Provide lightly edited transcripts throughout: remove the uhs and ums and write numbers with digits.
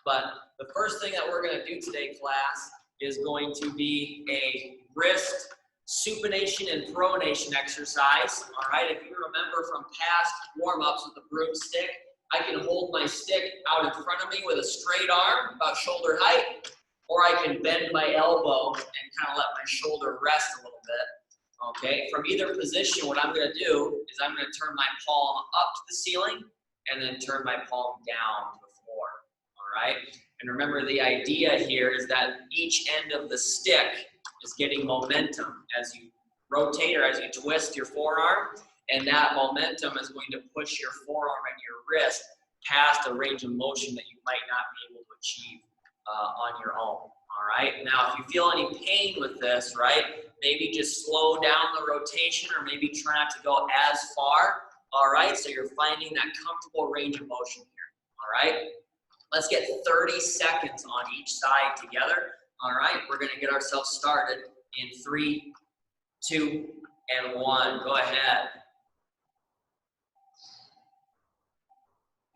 But the first thing that we're going to do today, class, is going to be a wrist supination and pronation exercise. All right, if you remember from past warm-ups with the broomstick, I can hold my stick out in front of me with a straight arm, about shoulder height, or I can bend my elbow and kind of let my shoulder rest a little bit. Okay, from either position, what I'm going to do is I'm going to turn my palm up to the ceiling and then turn my palm down to the floor. All right, and remember the idea here is that each end of the stick is getting momentum as you rotate or as you twist your forearm, and that momentum is going to push your forearm and your wrist past a range of motion that you might not be able to achieve on your own. All right, now if you feel any pain with this, right, maybe just slow down the rotation or maybe try not to go as far. All right, so you're finding that comfortable range of motion here. All right, let's get 30 seconds on each side together. All right, we're going to get ourselves started in 3, 2, and 1. Go ahead.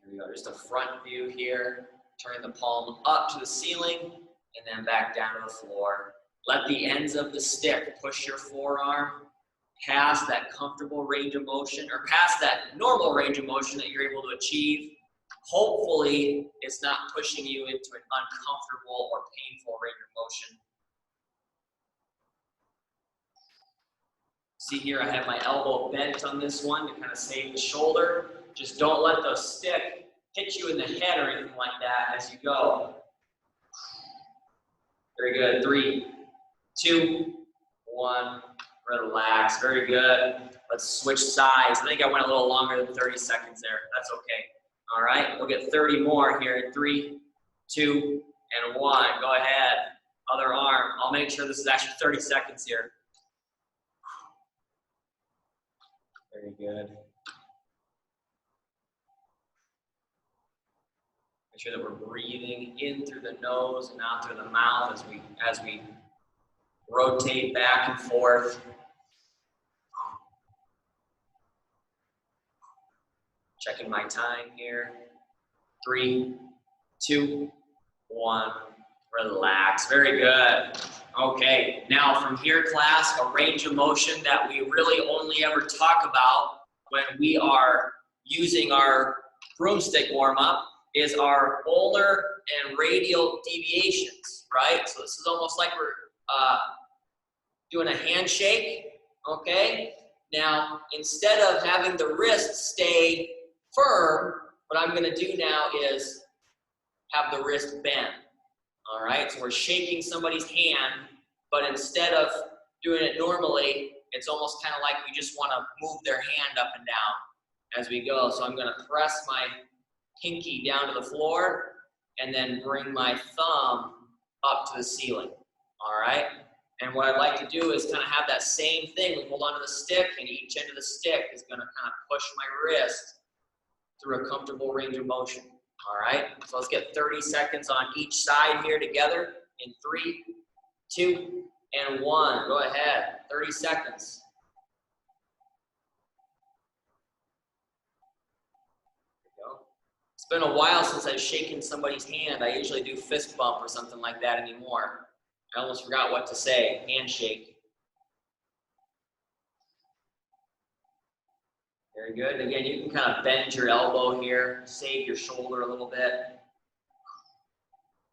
Here we go, just a front view here. Turning the palm up to the ceiling and then back down to the floor. Let the ends of the stick push your forearm past that comfortable range of motion or past that normal range of motion that you're able to achieve. Hopefully, it's not pushing you into an uncomfortable or painful range of motion. See here, I have my elbow bent on this one to kind of save the shoulder. Just don't let the stick hit you in the head or anything like that as you go. Very good. 3, 2, 1. Relax. Very good. Let's switch sides. I think I went a little longer than 30 seconds there. That's okay. All right. We'll get 30 more here in 3, 2, and 1. Go ahead. Other arm. I'll make sure this is actually 30 seconds here. Very good. Make sure that we're breathing in through the nose and out through the mouth as we rotate back and forth. Checking my time here. 3, 2, 1. Relax. Very good. Okay, now from here, class, a range of motion that we really only ever talk about when we are using our broomstick warm-up is our ulnar and radial deviations, right? So this is almost like we're doing a handshake, okay? Now, instead of having the wrist stay firm, what I'm gonna do now is have the wrist bend, all right? So we're shaking somebody's hand, but instead of doing it normally, it's almost kind of like we just wanna move their hand up and down as we go. So I'm gonna press my pinky down to the floor and then bring my thumb up to the ceiling, all right? And what I'd like to do is kind of have that same thing. We hold onto the stick, and each end of the stick is going to kind of push my wrist through a comfortable range of motion. All right, so let's get 30 seconds on each side here together in 3, 2, and 1. Go ahead, 30 seconds. There we go. It's been a while since I've shaken somebody's hand. I usually do fist bump or something like that anymore. I almost forgot what to say, handshake. Very good. Again, you can kind of bend your elbow here, save your shoulder a little bit.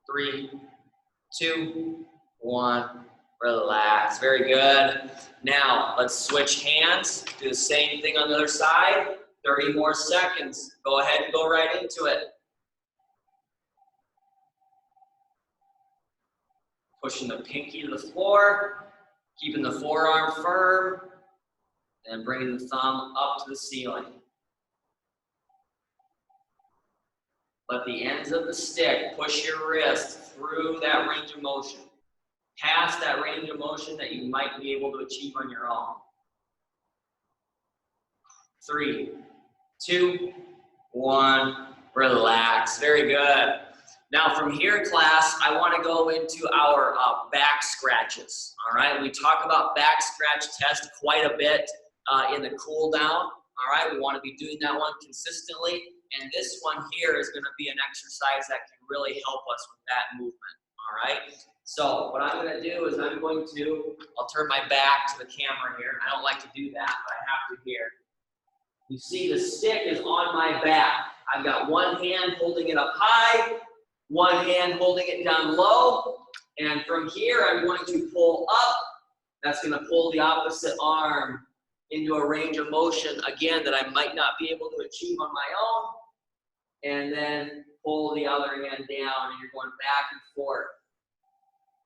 3, 2, 1, relax. Very good. Now, let's switch hands. Do the same thing on the other side. 30 more seconds. Go ahead and go right into it. Pushing the pinky to the floor, keeping the forearm firm, and bringing the thumb up to the ceiling. Let the ends of the stick push your wrist through that range of motion, past that range of motion that you might be able to achieve on your own. 3, 2, 1, relax. Very good. Now from here, class, I want to go into our back scratches, all right? We talk about back scratch test quite a bit in the cool down, all right? We want to be doing that one consistently. and this one here is gonna be an exercise that can really help us with that movement, all right? So what I'm gonna do is I'll turn my back to the camera here. I don't like to do that, but I have to here. You see the stick is on my back. I've got one hand holding it up high, one hand holding it down low, and from here I'm going to pull up. That's gonna pull the opposite arm into a range of motion, again, that I might not be able to achieve on my own, and then pull the other hand down, and you're going back and forth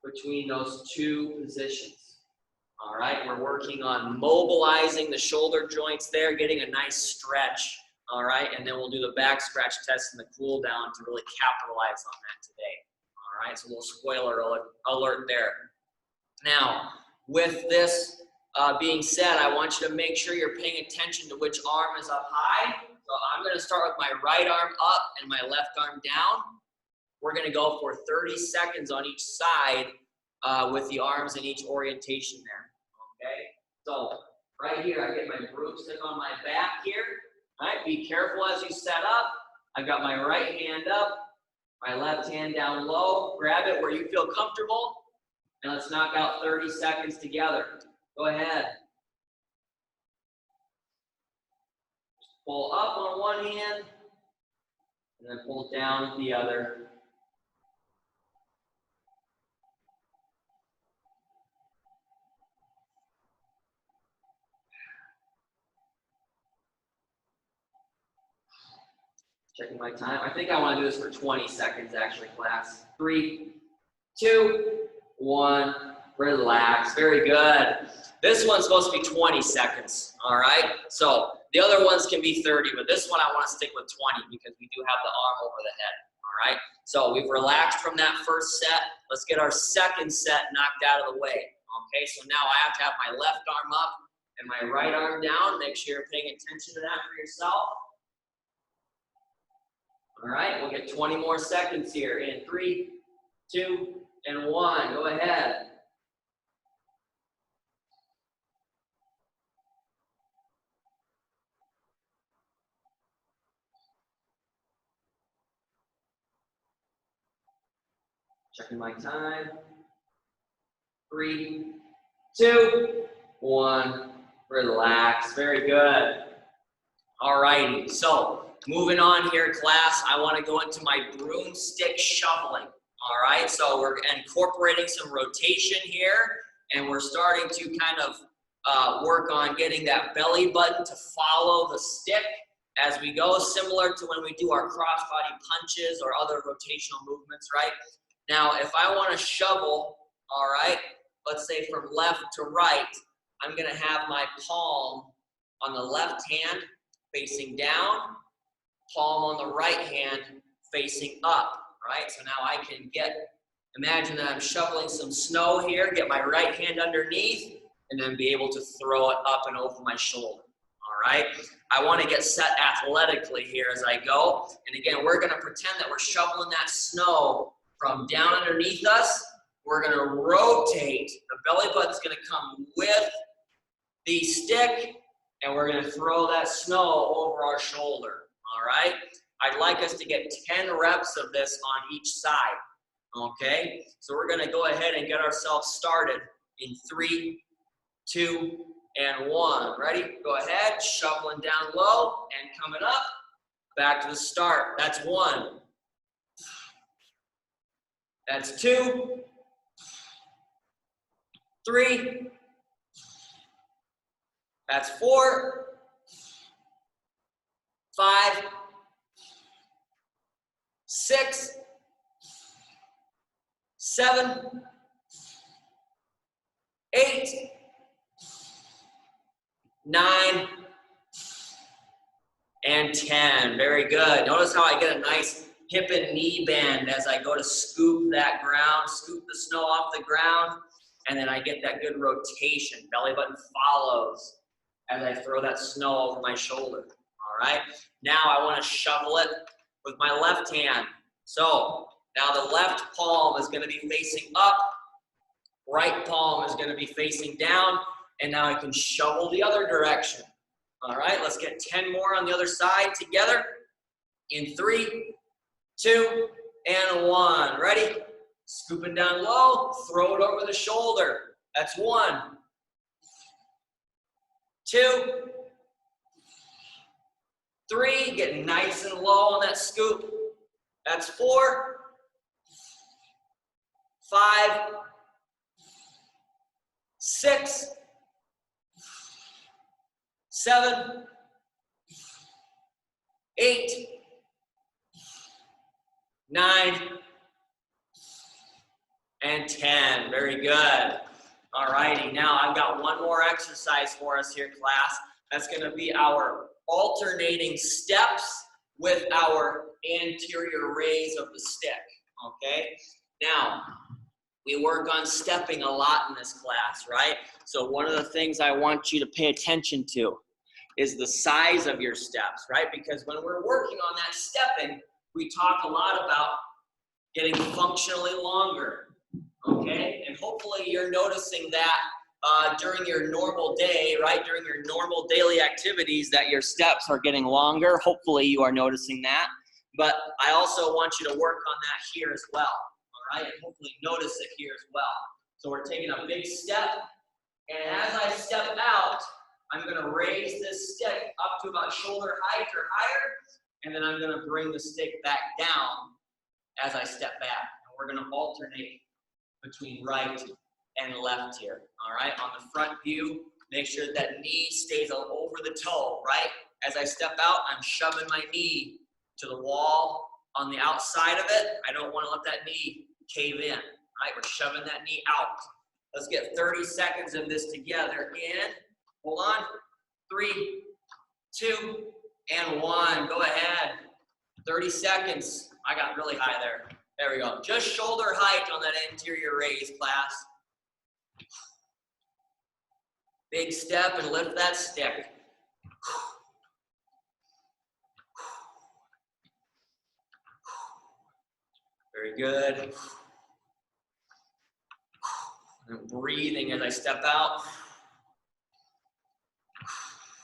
between those two positions. All right, we're working on mobilizing the shoulder joints there, getting a nice stretch, all right, and then we'll do the back scratch test and the cool down to really capitalize on that today. All right, so a little spoiler alert there. Now, with this being said, I want you to make sure you're paying attention to which arm is up high. So I'm gonna start with my right arm up and my left arm down. We're gonna go for 30 seconds on each side with the arms in each orientation there. Okay, so right here, I get my broomstick on my back here. All right, be careful as you set up. I've got my right hand up, my left hand down low. Grab it where you feel comfortable, and let's knock out 30 seconds together. Go ahead. Just pull up on one hand, and then pull down with the other. Checking my time. I think I want to do this for 20 seconds, actually, class. 3, 2, 1. Relax. Very good. This one's supposed to be 20 seconds, all right? So the other ones can be 30, but this one I want to stick with 20 because we do have the arm over the head, all right? So we've relaxed from that first set. Let's get our second set knocked out of the way, okay? So now I have to have my left arm up and my right arm down. Make sure you're paying attention to that for yourself. All right, we'll get 20 more seconds here in 3, 2, and 1. Go ahead. Checking my time. 3, 2, 1. Relax. Very good. All righty. So moving on here, class, I want to go into my broomstick shoveling. All right. So we're incorporating some rotation here, and we're starting to kind of work on getting that belly button to follow the stick as we go, similar to when we do our crossbody punches or other rotational movements, right? Now, if I want to shovel, all right, let's say from left to right, I'm going to have my palm on the left hand facing down, palm on the right hand facing up, right? So now I can imagine that I'm shoveling some snow here, get my right hand underneath, and then be able to throw it up and over my shoulder, all right? I want to get set athletically here as I go. And again, we're going to pretend that we're shoveling that snow from down underneath us. We're going to rotate. The belly button's going to come with the stick, and we're going to throw that snow over our shoulder, all right? I'd like us to get 10 reps of this on each side, okay? So we're going to go ahead and get ourselves started in 3, 2, and 1. Ready? Go ahead, shoveling down low and coming up. Back to the start. That's 1. That's 2, 3, that's 4, 5, 6, 7, 8, 9, and 10. Very good. Notice how I get a nice hip and knee bend as I go to scoop that ground, scoop the snow off the ground, and then I get that good rotation. Belly button follows as I throw that snow over my shoulder, all right? Now I want to shovel it with my left hand. So now the left palm is going to be facing up, right palm is going to be facing down, and now I can shovel the other direction. All right, let's get 10 more on the other side together. In 3, 2, and 1. Ready? Scooping down low, throw it over the shoulder. That's 1, 2, 3, get nice and low on that scoop. That's 4, 5, 6, 7, 8, 9, and 10. Very good. All righty, now I've got one more exercise for us here, class. That's going to be our alternating steps with our anterior raise of the stick, okay? Now, we work on stepping a lot in this class, right? So one of the things I want you to pay attention to is the size of your steps, right? Because when we're working on that stepping, we talk a lot about getting functionally longer, okay? And hopefully you're noticing that during your normal day, right? During your normal daily activities that your steps are getting longer. Hopefully you are noticing that. But I also want you to work on that here as well, all right? And hopefully notice it here as well. So we're taking a big step, and as I step out, I'm gonna raise this stick up to about shoulder height or higher, and then I'm gonna bring the stick back down as I step back. And we're gonna alternate between right and left here, all right? On the front view, make sure that knee stays over the toe, right? As I step out, I'm shoving my knee to the wall on the outside of it. I don't wanna let that knee cave in, right? We're shoving that knee out. Let's get 30 seconds of this together. In, hold on, 3, 2, and 1. Go ahead, 30 seconds. I got really high there. There we go. Just shoulder height on that anterior raise, class. Big step and lift that stick. Very good. And breathing as I step out.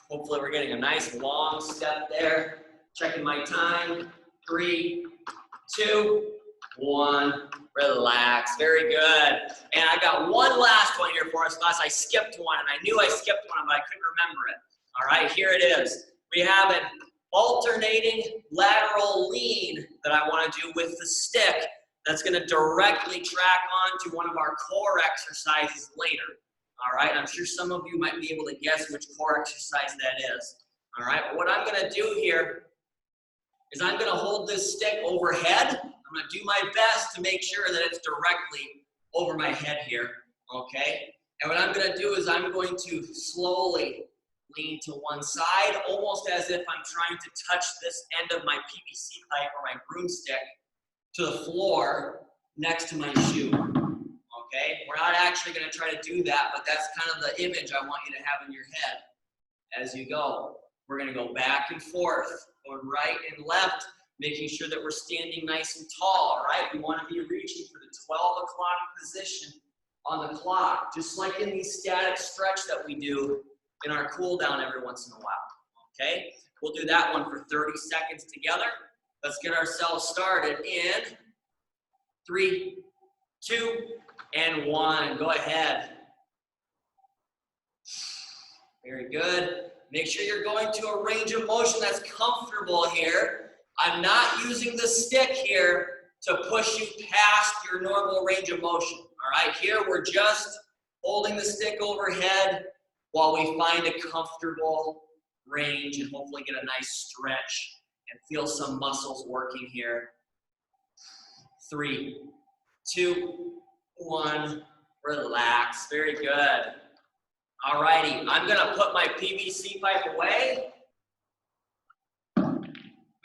Hopefully we're getting a nice long step there. Checking my time. 3, 2, 1. Relax. Very good. And I got one last one here for us, class. I skipped one, and I knew I skipped one, but I couldn't remember it. All right, here it is. We have an alternating lateral lean that I want to do with the stick that's going to directly track on to one of our core exercises later. All right, I'm sure some of you might be able to guess which core exercise that is. All right, but what I'm going to do here is I'm going to hold this stick overhead. I'm going to do my best to make sure that it's directly over my head here, okay? And what I'm going to do is I'm going to slowly lean to one side, almost as if I'm trying to touch this end of my PVC pipe or my broomstick to the floor next to my shoe, okay? We're not actually going to try to do that, but that's kind of the image I want you to have in your head as you go. We're going to go back and forth, going right and left, making sure that we're standing nice and tall, right? We want to be reaching for the 12 o'clock position on the clock, just like in the static stretch that we do in our cool down every once in a while, okay? We'll do that one for 30 seconds together. Let's get ourselves started in 3, 2, and 1. Go ahead. Very good. Make sure you're going to a range of motion that's comfortable here. I'm not using the stick here to push you past your normal range of motion. All right, here we're just holding the stick overhead while we find a comfortable range and hopefully get a nice stretch and feel some muscles working here. 3, 2, 1, relax. Very good. All righty, I'm gonna put my PVC pipe away.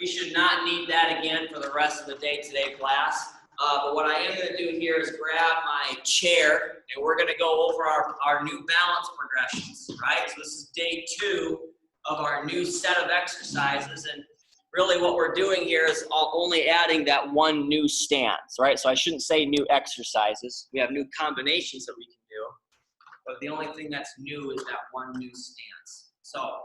We should not need that again for the rest of the day today, class. But what I am gonna do here is grab my chair and we're gonna go over our new balance progressions, right? So this is day 2 of our new set of exercises. And really what we're doing here is only adding that one new stance, right? So I shouldn't say new exercises. We have new combinations that we can do. But the only thing that's new is that one new stance. So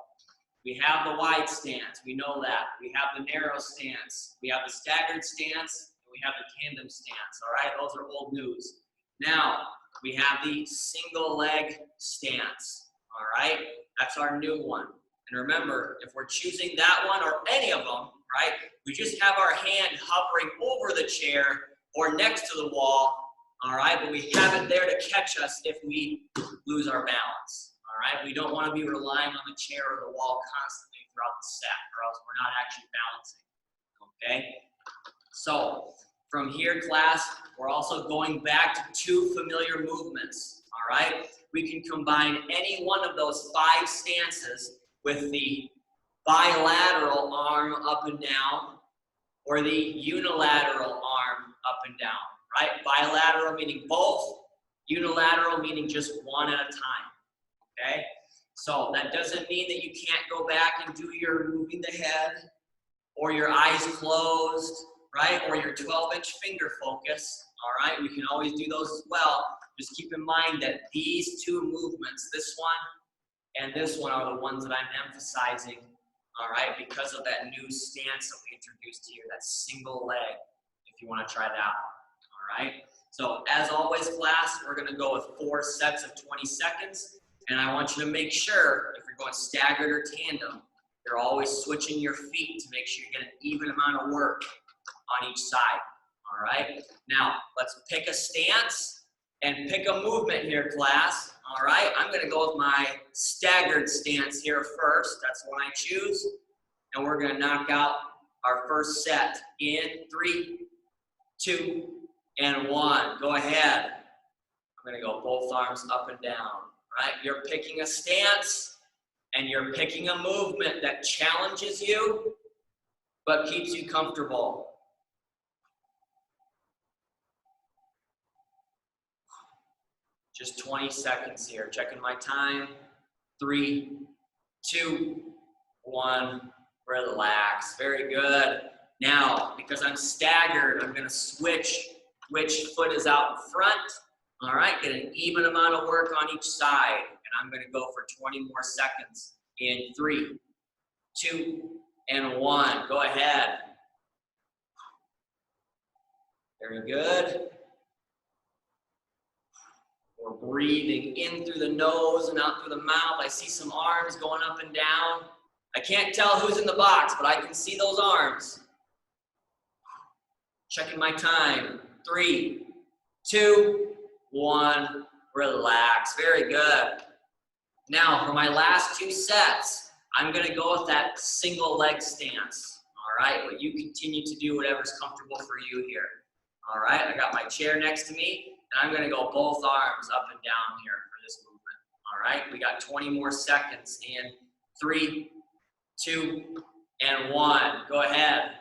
We have the wide stance, we know that. We have the narrow stance, we have the staggered stance, and we have the tandem stance, all right? Those are old news. Now, we have the single leg stance, all right? That's our new one. And remember, if we're choosing that one or any of them, right, we just have our hand hovering over the chair or next to the wall, all right? But we have it there to catch us if we lose our balance. All right, we don't want to be relying on the chair or the wall constantly throughout the set, or else we're not actually balancing, okay? So from here, class, we're also going back to 2 familiar movements, all right? We can combine any one of those 5 stances with the bilateral arm up and down, or the unilateral arm up and down, right? Bilateral meaning both, unilateral meaning just one at a time. Okay, so that doesn't mean that you can't go back and do your moving the head or your eyes closed, right? Or your 12-inch finger focus, all right? We can always do those as well. Just keep in mind that these 2 movements, this one and this one, are the ones that I'm emphasizing, all right? Because of that new stance that we introduced here, that single leg, if you want to try that one, all right? So as always, class, we're going to go with 4 sets of 20 seconds. And I want you to make sure, if you're going staggered or tandem, you're always switching your feet to make sure you get an even amount of work on each side, all right? Now, let's pick a stance and pick a movement here, class, all right? I'm gonna go with my staggered stance here first. That's the one I choose. And we're gonna knock out our first set in 3, 2, and 1. Go ahead. I'm gonna go both arms up and down. Right? You're picking a stance and you're picking a movement that challenges you but keeps you comfortable. Just 20 seconds here. Checking my time. 3, 2, 1. Relax. Very good. Now, because I'm staggered, I'm going to switch which foot is out in front. All right, get an even amount of work on each side. And I'm going to go for 20 more seconds in 3, 2, and 1. Go ahead. Very good. We're breathing in through the nose and out through the mouth. I see some arms going up and down. I can't tell who's in the box, but I can see those arms. Checking my time. 3, 2, 1, relax. Very good. Now, for my last 2 sets, I'm going to go with that single leg stance. All right, but you continue to do whatever's comfortable for you here. All right, I got my chair next to me, and I'm going to go both arms up and down here for this movement. All right, we got 20 more seconds in 3, 2, and 1. Go ahead.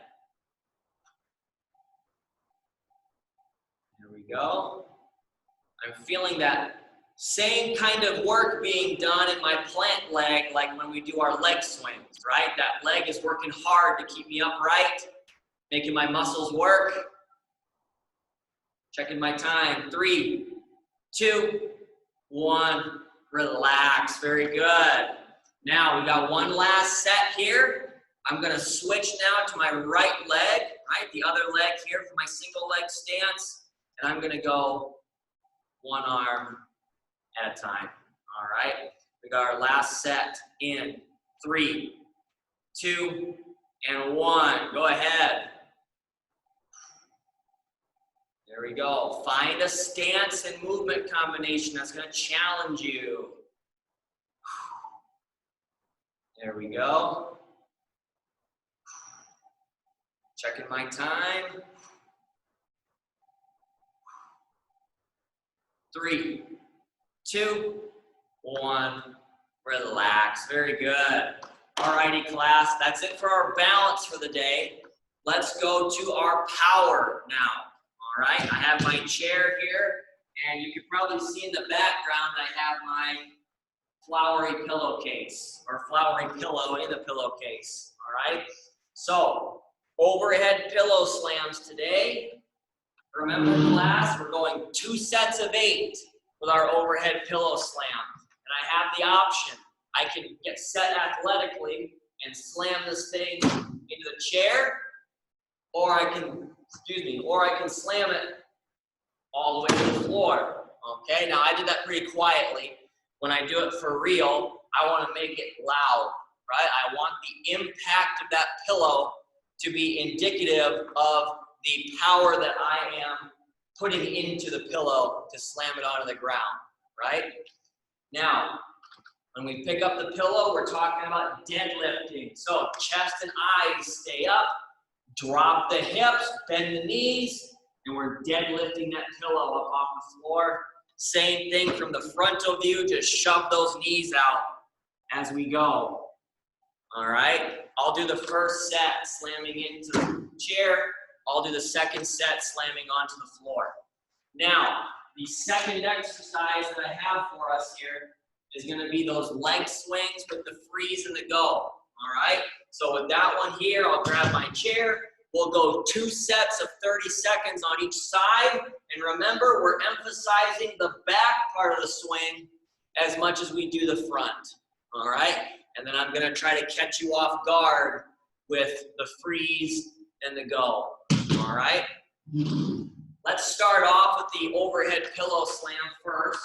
Here we go. I'm feeling that same kind of work being done in my plant leg like when we do our leg swings, right? That leg is working hard to keep me upright, making my muscles work. Checking my time. 3, 2, 1. Relax. Very good. Now we got one last set here. I'm going to switch now to my right leg, right? The other leg here for my single leg stance. And I'm going to go one arm at a time. All right. We got our last set in 3, 2, and 1. Go ahead. There we go. Find a stance and movement combination that's going to challenge you. There we go. Checking my time. 3, 2, 1. Relax. Very good. All righty, class. That's it for our balance for the day. Let's go to our power now. All right. I have my chair here, and you can probably see in the background I have my flowery pillowcase, or flowery pillow in the pillowcase. All right. So overhead pillow slams today. Remember, class, we're going 2 sets of 8 with our overhead pillow slam. And I have the option I can get set athletically and slam this thing into the chair, or I can, or I can slam it all the way to the floor. Okay, now I did that pretty quietly. When I do it for real, I want to make it loud, right? I want the impact of that pillow to be indicative of the power that I am putting into the pillow to slam it onto the ground, right? Now, when we pick up the pillow, we're talking about deadlifting. So chest and eyes stay up, drop the hips, bend the knees, and we're deadlifting that pillow up off the floor. Same thing from the frontal view, just shove those knees out as we go. All right, I'll do the first set slamming into the chair. I'll do the second set slamming onto the floor. Now, the second exercise that I have for us here is going to be those leg swings with the freeze and the go. All right, so with that one here, I'll grab my chair. We'll go 2 sets of 30 seconds on each side. And remember, we're emphasizing the back part of the swing as much as we do the front. All right, and then I'm going to try to catch you off guard with the freeze and the go. All right, let's start off with the overhead pillow slam first.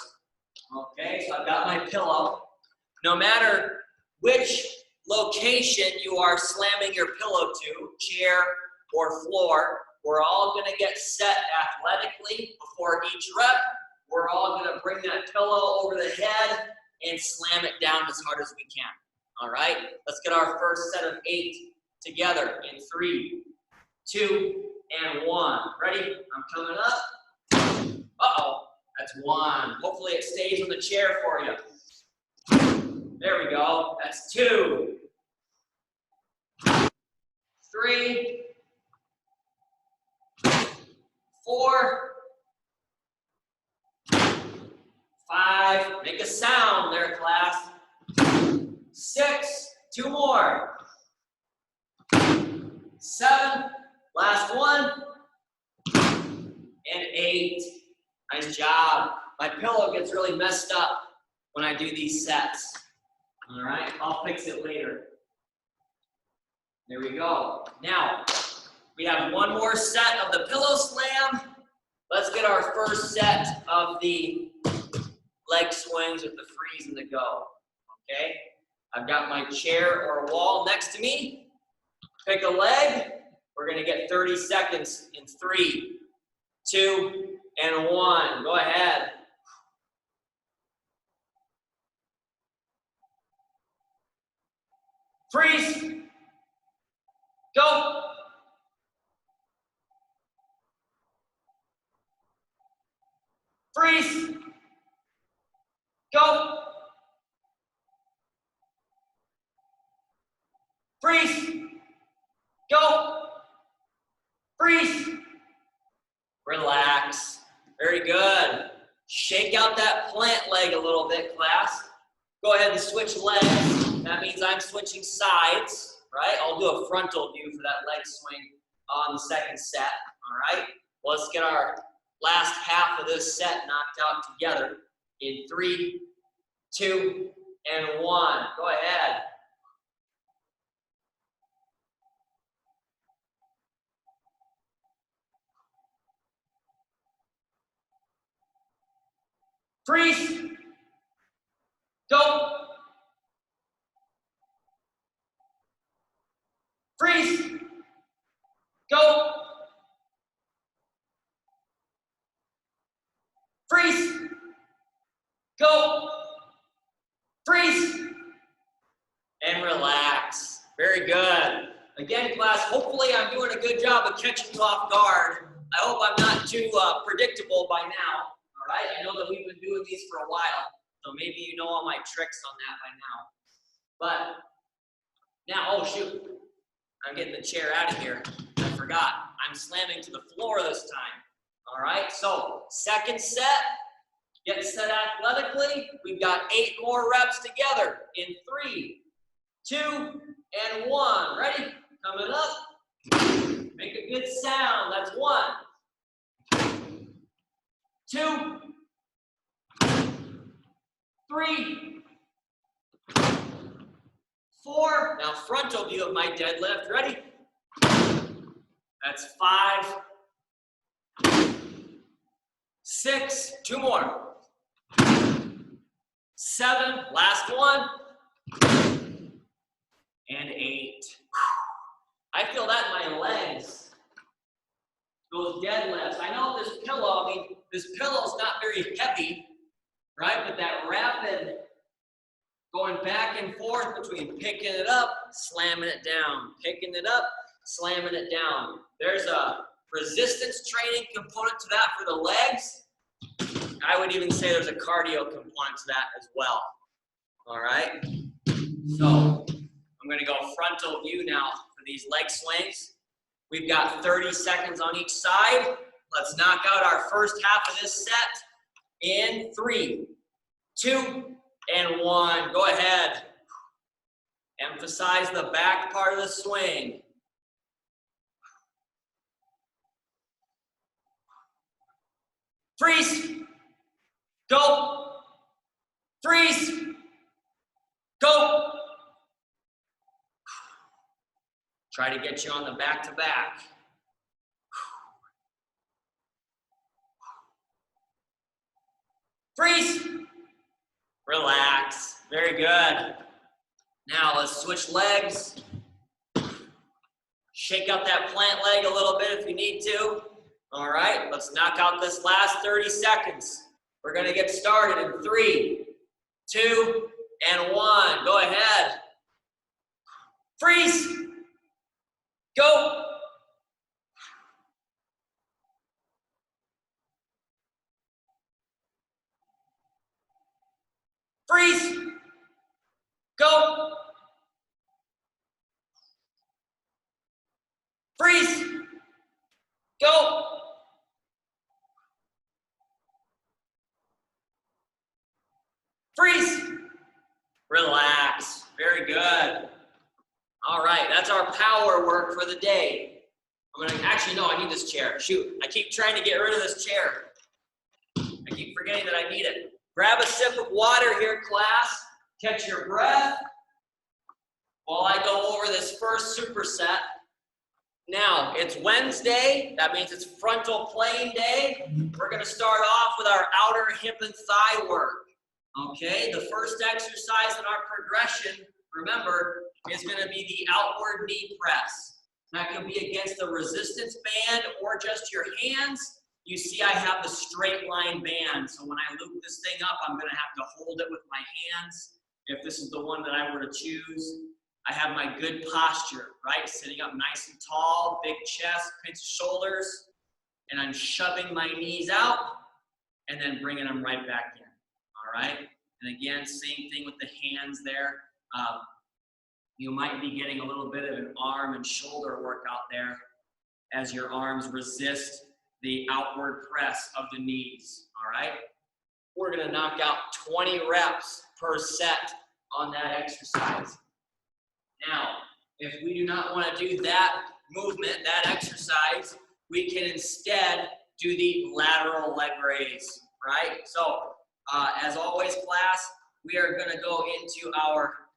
Okay, so I've got my pillow. No matter which location you are slamming your pillow to, chair or floor, we're all going to get set athletically before each rep. We're all going to bring that pillow over the head and slam it down as hard as we can. All right, let's get our first set of 8 together in 3, 2, and 1. Ready? I'm coming up. Uh-oh, that's 1. Hopefully it stays on the chair for you. There we go. That's 2, 3, 4, 5. Make a sound there, class. 6. 2 more. 7. Last one. And 8. Nice job. My pillow gets really messed up when I do these sets. All right, I'll fix it later. There we go. Now, we have one more set of the pillow slam. Let's get our first set of the leg swings with the freeze and the go. Okay? I've got my chair or wall next to me. Pick a leg. We're going to get 30 seconds in 3, 2, and 1. Go ahead. Freeze. Go. Freeze. Go. Freeze. Go. Freeze. Relax. Very good. Shake out that plant leg a little bit, class. Go ahead and switch legs. That means I'm switching sides, right? I'll do a frontal view for that leg swing on the second set, all right? Well, let's get our last half of this set knocked out together in 3, 2, and 1. Go ahead. Freeze. Go. Freeze. Go. Freeze. Go. Freeze. And relax. Very good. Again, class, hopefully I'm doing a good job of catching you off guard. I hope I'm not too predictable by now. All right, I know that we've been doing these for a while, so maybe you know all my tricks on that by now. But now, oh shoot, I'm getting the chair out of here. I forgot. I'm slamming to the floor this time. All right, so second set, get set athletically. We've got 8 more reps together in 3, 2, and 1. Ready? Coming up. Make a good sound. That's 1, 2, 3, 4. Now frontal view of my deadlift. Ready? That's 5, 6, 2 more. 7, last one. And 8. I feel that in my legs. Those deadlifts. I know this pillow, I mean, this pillow's not very heavy, right? But that rapid going back and forth between picking it up, slamming it down, picking it up, slamming it down. There's a resistance training component to that for the legs. I would even say there's a cardio component to that as well. All right? So I'm going to go frontal view now for these leg swings. We've got 30 seconds on each side. Let's knock out our first half of this set in 3, 2, and 1. Go ahead. Emphasize the back part of the swing. Freeze. Go. Freeze. Go. Try to get you on the back-to-back. Freeze. Relax. Very good. Now let's switch legs. Shake out that plant leg a little bit if you need to. All right, let's knock out this last 30 seconds. We're gonna get started in 3, 2, and 1. Go ahead. Freeze. Go. Freeze. Go. Freeze. Go. Freeze. Relax. Very good. All right, that's our power work for the day. I'm gonna, actually, no, I need this chair. Shoot, I keep trying to get rid of this chair. I keep forgetting that I need it. Grab a sip of water here, class. Catch your breath while I go over this first superset. Now, it's Wednesday. That means it's frontal plane day. We're gonna start off with our outer hip and thigh work. Okay, the first exercise in our progression, remember, is gonna be the outward knee press. That can be against the resistance band or just your hands. You see I have the straight line band, so when I loop this thing up, I'm gonna have to hold it with my hands. If this is the one that I were to choose, I have my good posture, right? Sitting up nice and tall, big chest, pinch shoulders, and I'm shoving my knees out and then bringing them right back in, all right? And again, same thing with the hands there. You might be getting a little bit of an arm and shoulder workout there as your arms resist the outward press of the knees, all right? We're gonna knock out 20 reps per set on that exercise. Now, if we do not wanna do that movement, that exercise, we can instead do the lateral leg raise, right? So, as always, class, we are gonna go into our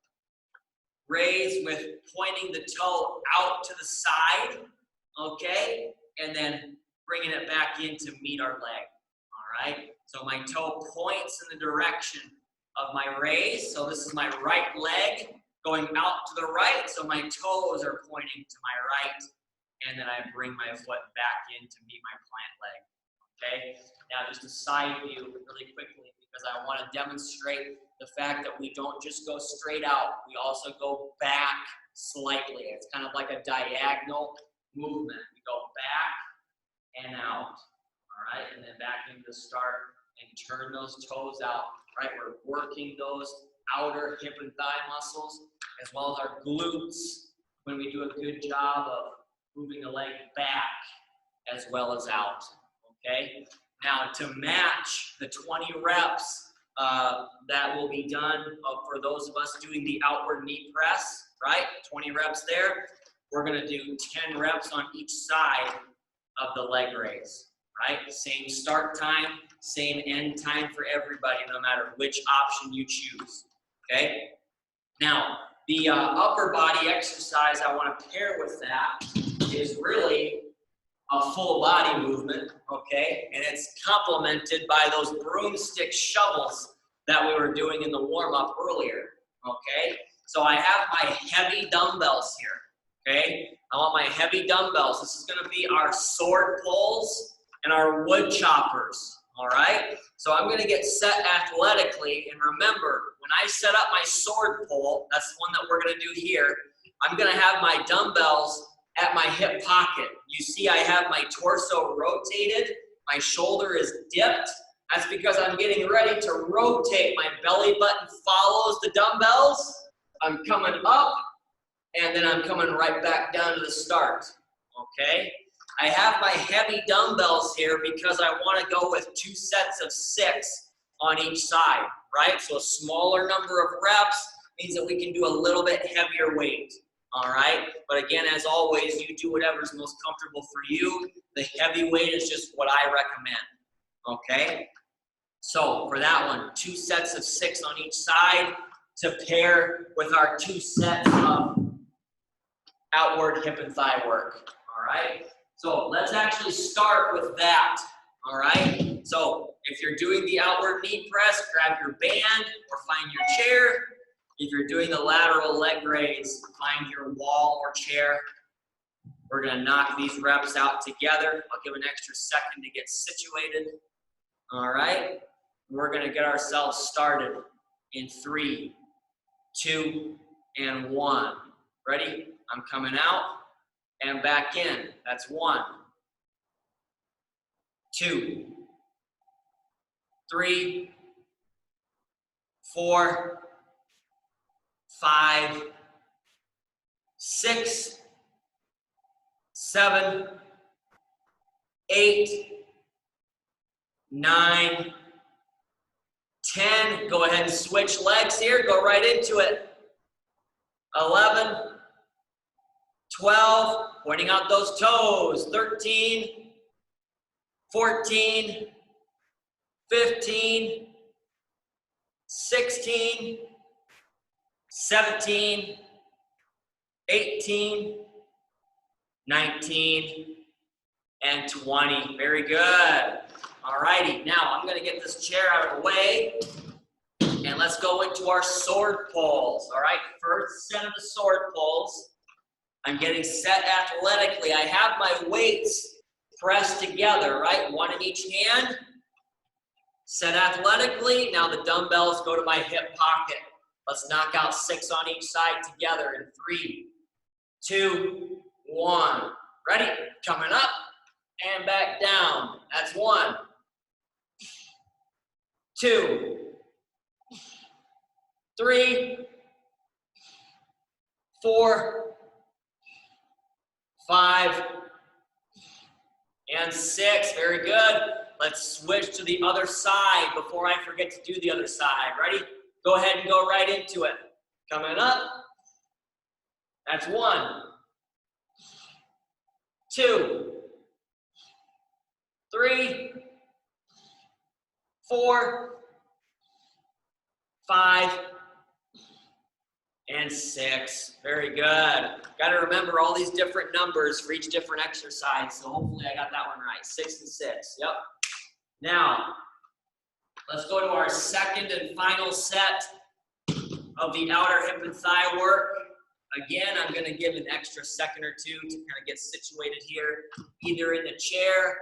raise with pointing the toe out to the side, okay? And then bringing it back in to meet our leg, all right? So my toe points in the direction of my raise. So this is my right leg going out to the right. So my toes are pointing to my right. And then I bring my foot back in to meet my plant leg, okay? Now just a side view really quickly because I want to demonstrate the fact that we don't just go straight out. We also go back slightly. It's kind of like a diagonal movement. We go back and out, all right? And then back into the start and turn those toes out, right? We're working those outer hip and thigh muscles as well as our glutes when we do a good job of moving the leg back as well as out, okay? Now to match the 20 reps that will be done for those of us doing the outward knee press, right? 20 reps there. We're gonna do 10 reps on each side of the leg raise, right? Same start time, same end time for everybody, no matter which option you choose, okay? Now, The upper body exercise I want to pair with that is really a full body movement, okay? And it's complemented by those broomstick shovels that we were doing in the warm-up earlier, okay? So I have my heavy dumbbells here, okay? I want my heavy dumbbells. This is gonna be our sword pulls and our wood choppers, all right? So I'm gonna get set athletically, and remember, when I set up my sword pull, that's the one that we're gonna do here, I'm gonna have my dumbbells at my hip pocket. You see I have my torso rotated, my shoulder is dipped. That's because I'm getting ready to rotate. My belly button follows the dumbbells. I'm coming up, and then I'm coming right back down to the start, okay? I have my heavy dumbbells here because I want to go with 2 sets of 6 on each side, right? So a smaller number of reps means that we can do a little bit heavier weight, all right? But again, as always, you do whatever's most comfortable for you. The heavy weight is just what I recommend, okay? So for that one, 2 sets of 6 on each side to pair with our 2 sets of outward hip and thigh work, all right? So let's actually start with that, all right? So if you're doing the outward knee press, grab your band or find your chair. If you're doing the lateral leg raise, find your wall or chair. We're gonna knock these reps out together. I'll give an extra second to get situated, all right? We're gonna get ourselves started in 3, 2, and 1. Ready? I'm coming out and back in. That's 1, 2, 3, 4, 5, 6, 7, 8, 9, 10. Go ahead and switch legs here. Go right into it. 11, 12, pointing out those toes. 13, 14, 15, 16, 17, 18, 19, and 20. Very good. All righty. Now I'm going to get this chair out of the way, and let's go into our sword pulls. All right. First set of the sword pulls. I'm getting set athletically. I have my weights pressed together, right? 1 in each hand. Set athletically. Now the dumbbells go to my hip pocket. Let's knock out 6 on each side together in 3, 2, 1. Ready? Coming up and back down. That's 1, 2, 3, 4, 5, and 6. Very good. Let's switch to the other side before I forget to do the other side. Ready? Go ahead and go right into it. Coming up. That's 1, 2, 3, 4, 5, and 6. Very good. Got to remember all these different numbers for each different exercise. So hopefully I got that one right. 6 and 6. Yep. Now, let's go to our second and final set of the outer hip and thigh work. Again, I'm going to give an extra second or 2 to kind of get situated here, either in the chair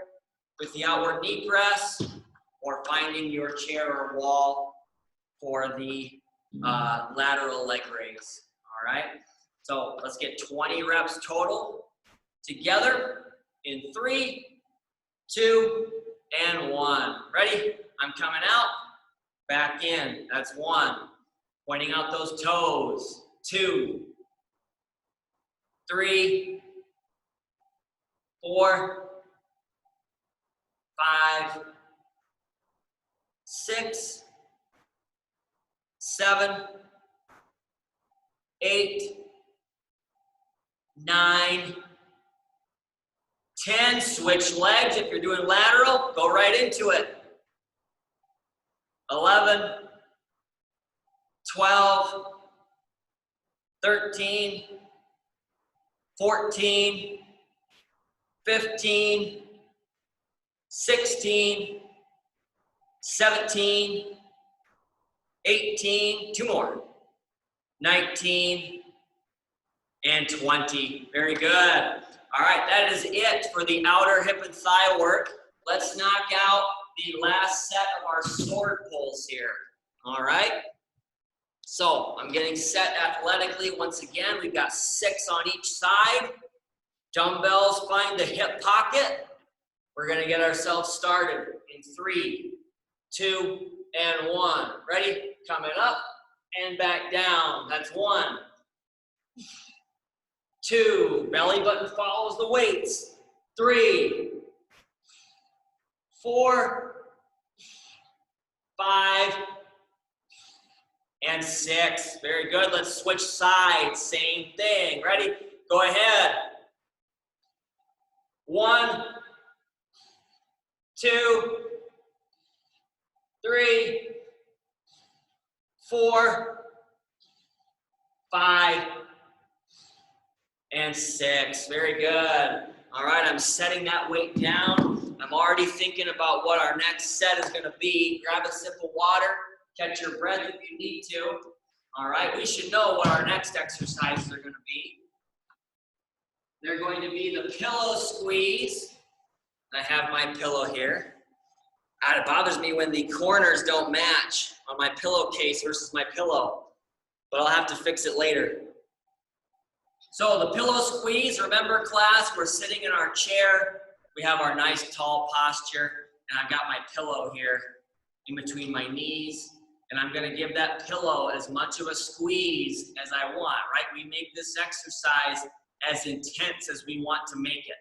with the outward knee press or finding your chair or wall for the lateral leg raise. All right. So let's get 20 reps total together in 3, 2, and 1. Ready? I'm coming out, back in. That's 1. Pointing out those toes. 2, 3, 4, 5, 6, 7, 8, 9, 10. Switch legs. If you're doing lateral, go right into it. 11, 12, 13, 14, 15, 16, 17, 18, two more, 19, and 20. Very good. All right, that is it for the outer hip and thigh work. Let's knock out the last set of our sword pulls here. All right. So I'm getting set athletically. Once again, we've got 6 on each side. Dumbbells find the hip pocket. We're gonna get ourselves started in 3, 2, and 1. Ready? Coming up and back down. That's 1, 2, belly button follows the weights. 3, 4, 5, and 6. Very good. Let's switch sides. Same thing. Ready? Go ahead. 1, 2, 3, 4, 5, and 6. Very good. All right, I'm setting that weight down. I'm already thinking about what our next set is going to be. Grab a sip of water. Catch your breath if you need to. All right, we should know what our next exercises are going to be. They're going to be the pillow squeeze. I have my pillow here. It bothers me when the corners don't match on my pillowcase versus my pillow, but I'll have to fix it later. So the pillow squeeze, remember class, we're sitting in our chair. We have our nice tall posture, and I've got my pillow here in between my knees, and I'm gonna give that pillow as much of a squeeze as I want, right? We make this exercise as intense as we want to make it,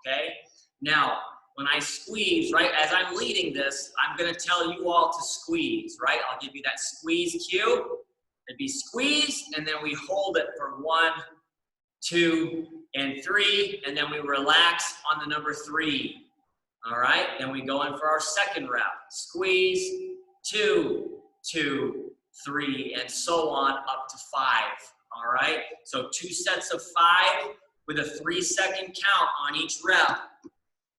okay? Now, when I squeeze, right, as I'm leading this, I'm gonna tell you all to squeeze, right? I'll give you that squeeze cue. It'd be squeeze, and then we hold it for 1, 2, and 3, and then we relax on the number 3. All right, then we go in for our second rep. Squeeze, 2, 2, 3, and so on up to 5. All right, so 2 sets of 5 with a 3-second count on each rep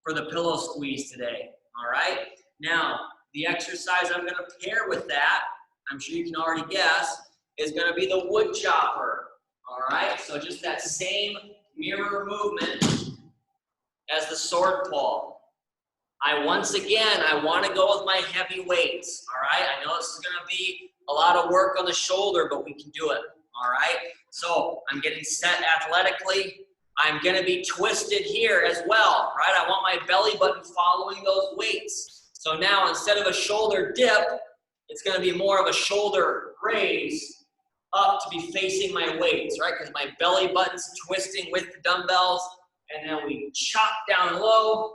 for the pillow squeeze today. All right, now the exercise I'm gonna pair with that, I'm sure you can already guess, is gonna be the wood chopper. All right, so just that same mirror movement as the sword pull. I want to go with my heavy weights. All right, I know this is going to be a lot of work on the shoulder, but we can do it. All right, so I'm getting set athletically. I'm going to be twisted here as well, right? I want my belly button following those weights. So now instead of a shoulder dip, it's going to be more of a shoulder raise up to be facing my weights, right? Because my belly button's twisting with the dumbbells, and then we chop down low,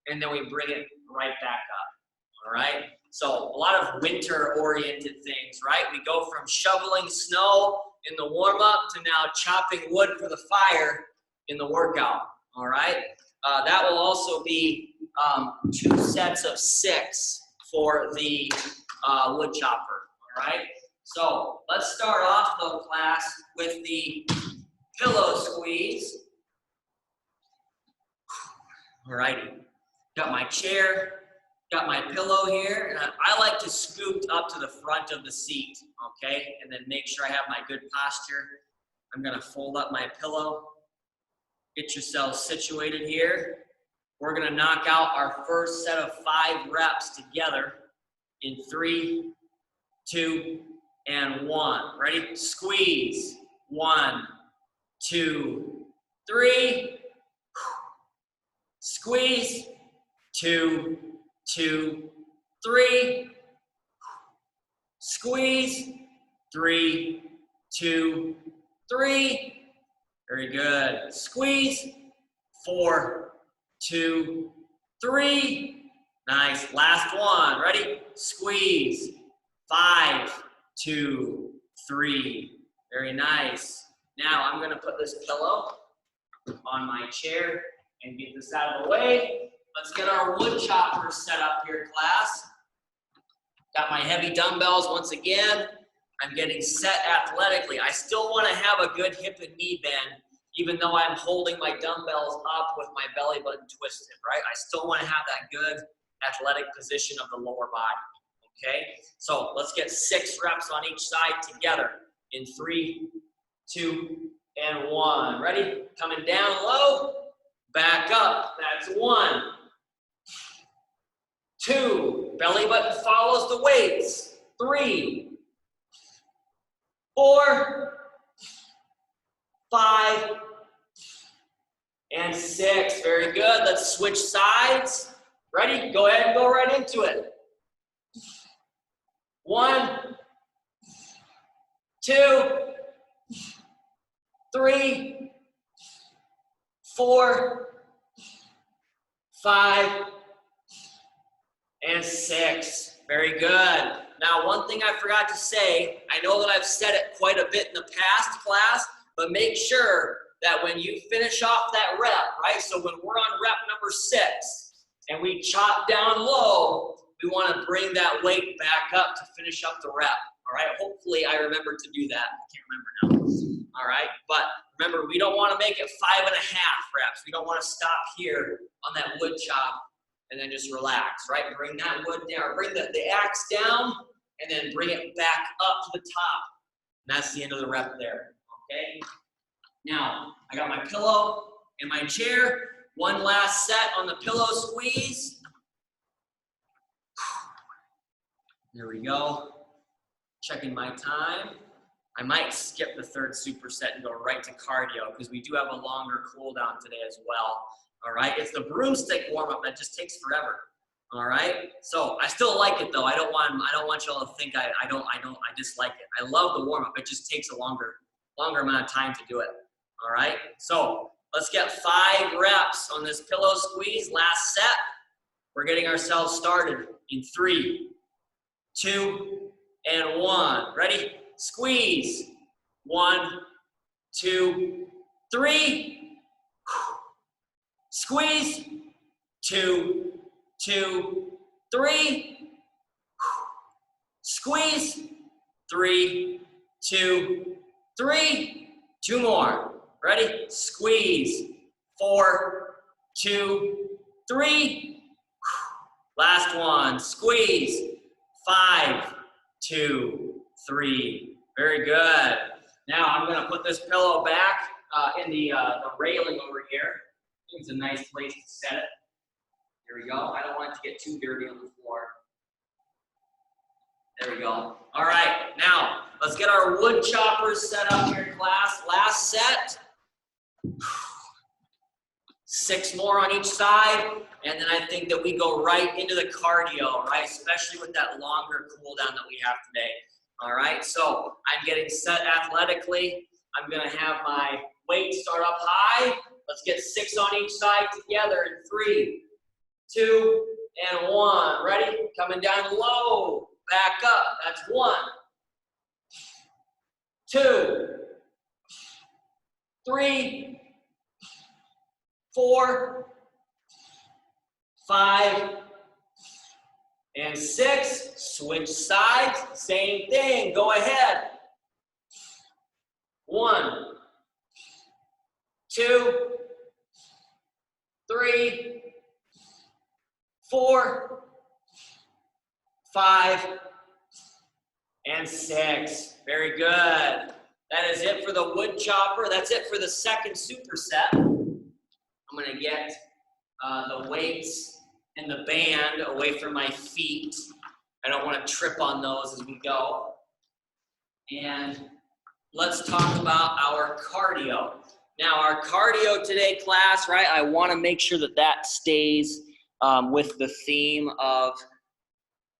and then we bring it right back up, all right? So a lot of winter-oriented things, right? We go from shoveling snow in the warm-up to now chopping wood for the fire in the workout, all right? That will also be 2 sets of 6 for the wood chopper, all right? So let's start off though, class, with the pillow squeeze. All righty, got my chair, got my pillow here, and I like to scoot up to the front of the seat, okay? And then make sure I have my good posture. I'm gonna fold up my pillow. Get yourselves situated here. We're gonna knock out our first set of 5 reps together in 3, 2, and 1. Ready? Squeeze. 1, 2, 3. Squeeze. 2, 2, 3. Squeeze. 3, 2, 3. Very good. Squeeze. 4, 2, 3. Nice. Last one. Ready? Squeeze. 5, 2, 3. Very nice. Now I'm going to put this pillow on my chair and get this out of the way. Let's get our wood chopper set up here, class. Got my heavy dumbbells once again. I'm getting set athletically. I still want to have a good hip and knee bend, even though I'm holding my dumbbells up with my belly button twisted, right? I still want to have that good athletic position of the lower body, okay? So let's get 6 reps on each side together in 3, 2, and 1. Ready? Coming down low, back up. That's 1, 2, belly button follows the weights. 3, 4, 5, and 6. Very good. Let's switch sides. Ready? Go ahead and go right into it. 1, 2, 3, 4, 5, and 6. Very good. Now, one thing I forgot to say, I know that I've said it quite a bit in the past class, but make sure that when you finish off that rep, right? So when we're on rep number 6 and we chop down low, we want to bring that weight back up to finish up the rep. All right, hopefully I remember to do that. I can't remember now. All right, but remember, we don't want to make it 5.5 reps. We don't want to stop here on that wood chop and then just relax, right? Bring that wood down, bring the axe down, and then bring it back up to the top. And that's the end of the rep there, okay? Now, I got my pillow and my chair. One last set on the pillow squeeze. There we go. Checking my time. I might skip the 3rd superset and go right to cardio because we do have a longer cool down today as well. All right, it's the broomstick warm-up that just takes forever. All right, so I still like it though. I don't want y'all to think I dislike it. I love the warm-up. It just takes a longer amount of time to do it. All right, so let's get 5 reps on this pillow squeeze. Last set. We're getting ourselves started in 3, 2, and 1. Ready? Squeeze. 1, 2, 3. Squeeze. 2, 2, 3. Squeeze. 3, 2, 3. 2 more. Ready? Squeeze. 4, 2, 3. Last one. Squeeze. 5, 2, 3. Very good. Now I'm going to put this pillow back in the railing over here. I think it's a nice place to set it. Here we go. I don't want it to get too dirty on the floor. There we go. All right. Now let's get our wood choppers set up here in class. Last set. 6 more on each side, and then I think that we go right into the cardio, right? Especially with that longer cool down that we have today. All right, so I'm getting set athletically. I'm gonna have my weight start up high. Let's get 6 on each side together in 3, 2, and 1. Ready? Coming down low, back up. That's 1, 2, 3, 4, 5, and 6. Switch sides. Same thing. Go ahead. 1, 2, 3, 4, 5, and 6. Very good. That is it for the wood chopper. That's it for the 2nd superset. I'm going to get the weights and the band away from my feet. I don't want to trip on those as we go. And let's talk about our cardio. Now, our cardio today class, right, I want to make sure that that stays with the theme of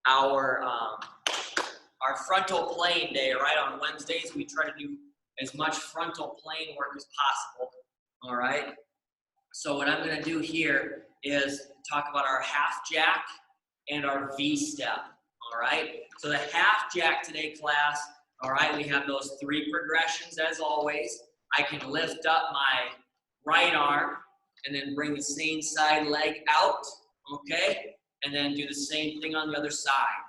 our frontal plane day, right? On Wednesdays, we try to do as much frontal plane work as possible, all right? So what I'm going to do here is talk about our half jack and our V-step, all right? So the half jack today class, all right, we have those 3 progressions as always. I can lift up my right arm and then bring the same side leg out, okay? And then do the same thing on the other side,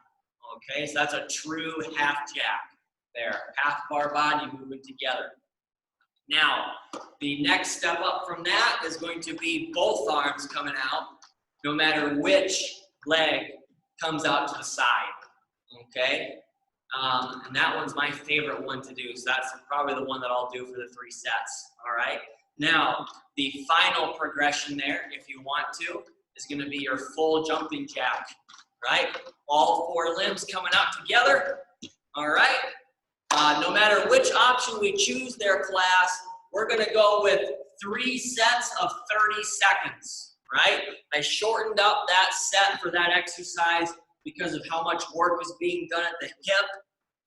okay? So that's a true half jack. There, half of our body moving together. Now, the next step up from that is going to be both arms coming out, no matter which leg comes out to the side, okay? And that one's my favorite one to do, so that's probably the one that I'll do for the 3 sets, all right? Now, the final progression there, if you want to, is going to be your full jumping jack, right? All 4 limbs coming out together, all right? No matter which option we choose there, class, we're going to go with 3 sets of 30 seconds, right? I shortened up that set for that exercise because of how much work is being done at the hip,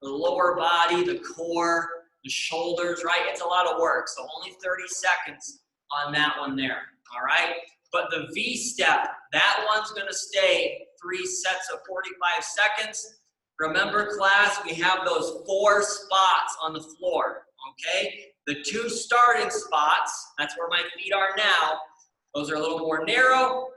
the lower body, the core, the shoulders, right? It's a lot of work, so only 30 seconds on that one there, all right? But the V step, that one's gonna stay 3 sets of 45 seconds. Remember, class, we have those 4 spots on the floor, okay? The 2 starting spots, that's where my feet are now, those are a little more narrow.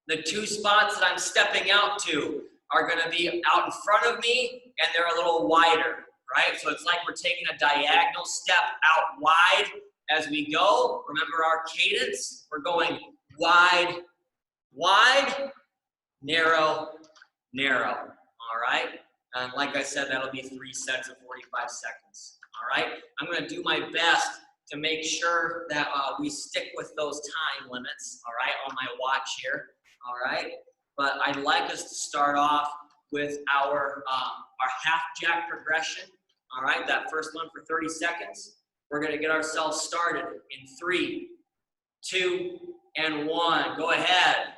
The 2 spots that I'm stepping out to are gonna be out in front of me, and they're a little wider, right? So it's like we're taking a diagonal step out wide as we go. Remember our cadence? We're going wide, wide, narrow, narrow, all right? And like I said, that'll be 3 sets of 45 seconds, all right? I'm gonna do my best to make sure that we stick with those time limits, all right, on my watch here, all right? But I'd like us to start off with our half jack progression, all right? That first one for 30 seconds. We're gonna get ourselves started in 3, 2, and 1. Go ahead.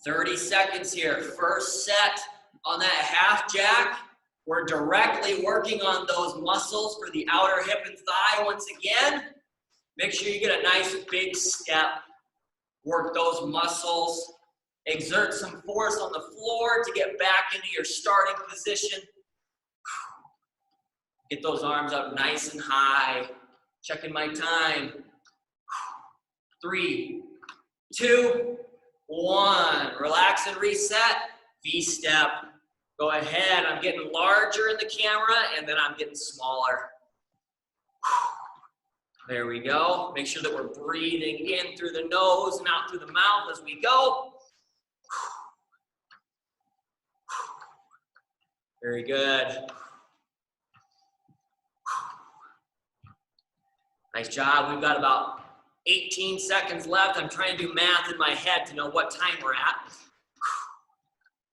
30 seconds here. First set on that half jack. We're directly working on those muscles for the outer hip and thigh once again. Make sure you get a nice big step. Work those muscles. Exert some force on the floor to get back into your starting position. Get those arms up nice and high. Checking my time. 3, 2, 1. Relax and reset. V-step. Go ahead. I'm getting larger in the camera, and then I'm getting smaller. There we go. Make sure that we're breathing in through the nose and out through the mouth as we go. Very good. Nice job. We've got about 18 seconds left. I'm trying to do math in my head to know what time we're at.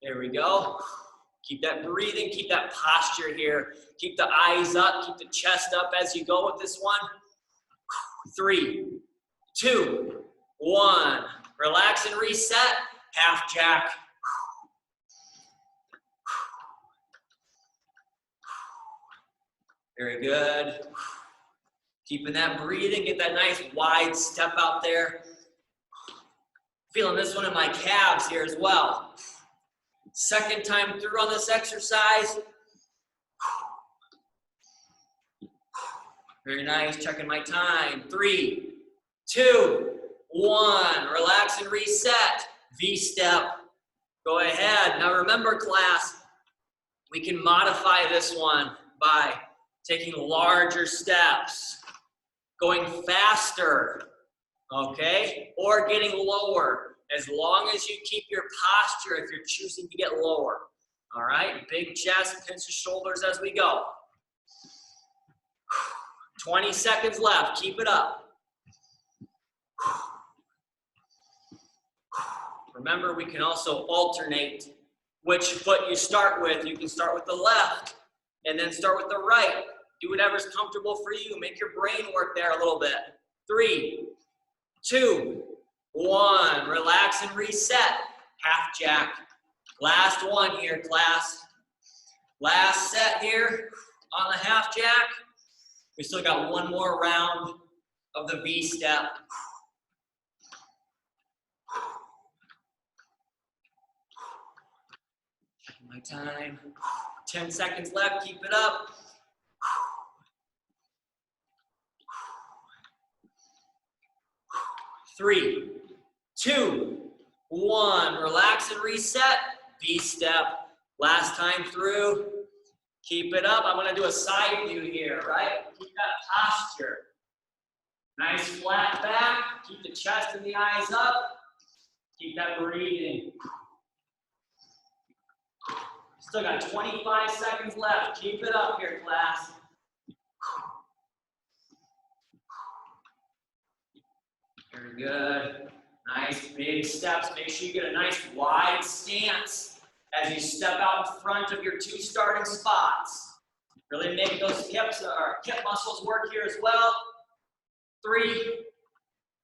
There we go. Keep that breathing, keep that posture here. Keep the eyes up, keep the chest up as you go with this one. 3, 2, 1. Relax and reset. Half jack. Very good. Keeping that breathing, get that nice wide step out there. Feeling this one in my calves here as well. Second time through on this exercise. Very nice, checking my time. 3, 2, 1. Relax and reset. V-step. Go ahead. Now remember, class, we can modify this one by taking larger steps, going faster, okay, or getting lower, as long as you keep your posture if you're choosing to get lower, all right? Big chest, pinch the shoulders as we go. 20 seconds left, keep it up. Remember, we can also alternate which foot you start with. You can start with the left and then start with the right. Do whatever's comfortable for you. Make your brain work there a little bit. 3, 2, 1. Relax and reset. Half jack. Last one here, class. Last set here on the half jack. We still got one more round of the V step. Checking my time. 10 seconds left. Keep it up. 3, 2, 1. Relax and reset. V step. Last time through. Keep it up. I'm gonna do a side view here, right? Keep that posture. Nice flat back. Keep the chest and the eyes up. Keep that breathing. Still got 25 seconds left. Keep it up here, class. Very good. Nice big steps. Make sure you get a nice wide stance as you step out in front of your 2 starting spots. Really make those hips or hip muscles work here as well. 3,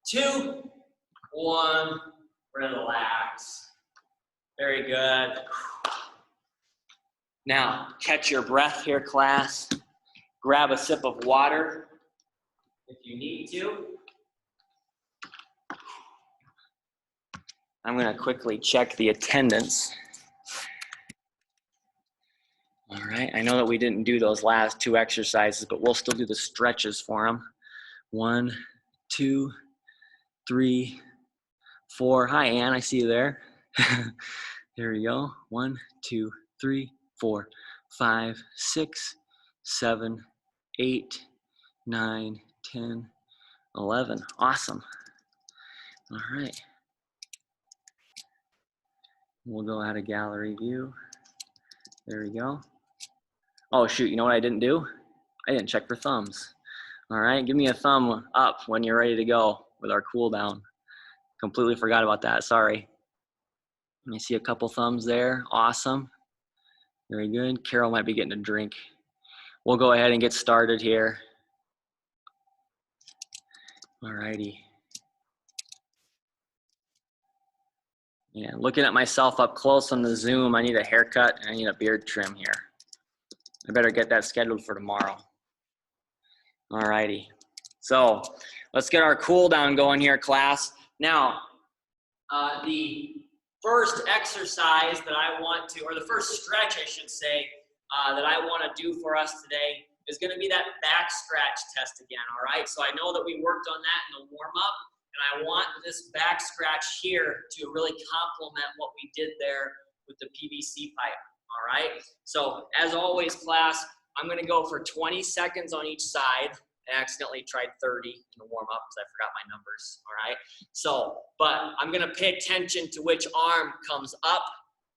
2, 1. Relax. Very good. Now, catch your breath here, class. Grab a sip of water if you need to. I'm going to quickly check the attendance. All right, I know that we didn't do those last 2 exercises, but we'll still do the stretches for them. 1, 2, 3, 4. Hi, Ann, I see you there. There we go. 1, 2, 3, 4, 5, 6, 7, 8, 9, 10, 11. Awesome. All right. We'll go out of gallery view. There we go. Oh, shoot, you know what I didn't do? I didn't check for thumbs. All right, give me a thumb up when you're ready to go with our cool down. Completely forgot about that, sorry. Let me see a couple thumbs there. Awesome. Very good. Carol might be getting a drink. We'll go ahead and get started here. All righty. Yeah, looking at myself up close on the Zoom, I need a haircut and I need a beard trim here. I better get that scheduled for tomorrow. All righty. So let's get our cool down going here, class. Now, the first exercise that I want to, or the first stretch, I should say, that I want to do for us today is going to be that back scratch test again, all right? So I know that we worked on that in the warm-up, and I want this back scratch here to really complement what we did there with the PVC pipe, all right? So as always, class, I'm going to go for 20 seconds on each side. I accidentally tried 30 in the warm-up because I forgot my numbers, all right? So, but I'm going to pay attention to which arm comes up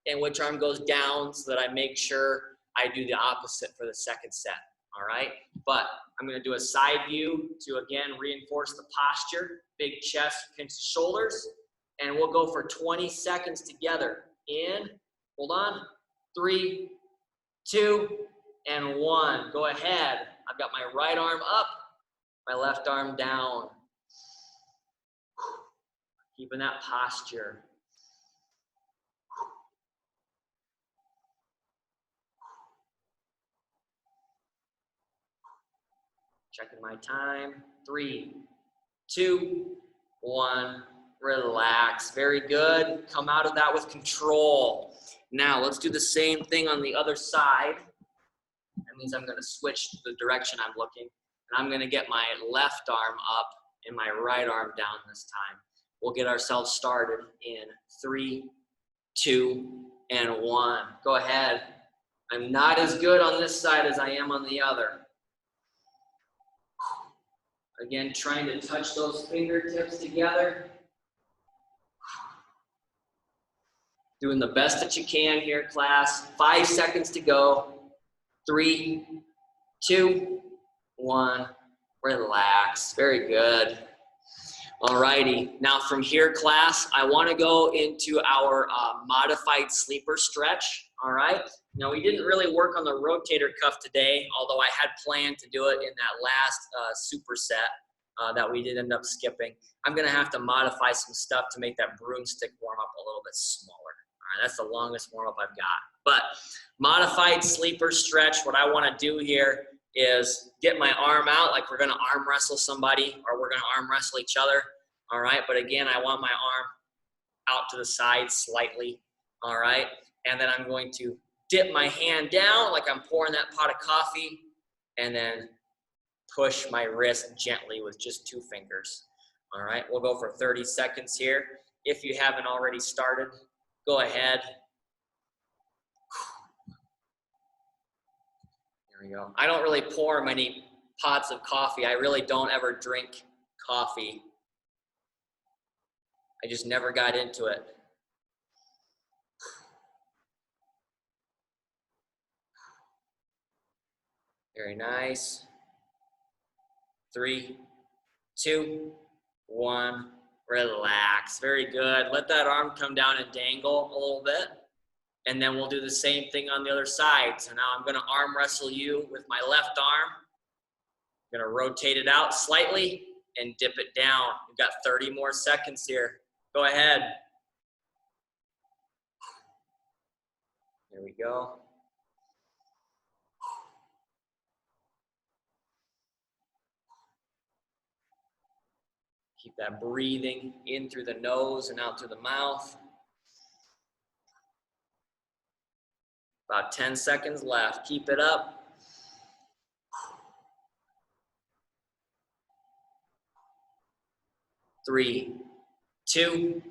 and which arm goes down so that I make sure I do the opposite for the second set, all right? But I'm going to do a side view to, again, reinforce the posture, big chest, pinch the shoulders, and we'll go for 20 seconds together. In, hold on, 3, 2, and 1. Go ahead. I've got my right arm up, my left arm down. Keeping that posture. Checking my time. 3, 2, 1. Relax. Very good. Come out of that with control. Now, let's do the same thing on the other side. That means I'm going to switch the direction I'm looking. And I'm going to get my left arm up and my right arm down this time. We'll get ourselves started in 3, 2, and 1. Go ahead. I'm not as good on this side as I am on the other. Again, trying to touch those fingertips together. Doing the best that you can here, class. 5 seconds to go. 3, 2, 1. Relax. Very good. All righty. Now from here, class, I want to go into our modified sleeper stretch. All right. Now we didn't really work on the rotator cuff today, although I had planned to do it in that last superset that we did end up skipping. I'm going to have to modify some stuff to make that broomstick warm up a little bit smaller. All right, that's the longest warm up I've got. But modified sleeper stretch, what I want to do here is get my arm out like we're going to arm wrestle somebody or we're going to arm wrestle each other. All right, but again, I want my arm out to the side slightly. All right, and then I'm going to dip my hand down like I'm pouring that pot of coffee and then push my wrist gently with just 2 fingers. All right, we'll go for 30 seconds here. If you haven't already started, go ahead. There we go. I don't really pour many pots of coffee. I really don't ever drink coffee. I just never got into it. Very nice. 3, 2, 1. Relax. Very good. Let that arm come down and dangle a little bit. And then we'll do the same thing on the other side. So now I'm going to arm wrestle you with my left arm. I'm going to rotate it out slightly and dip it down. We've got 30 more seconds here. Go ahead. There we go. Keep that breathing in through the nose and out through the mouth. About 10 seconds left. Keep it up. 3, 2,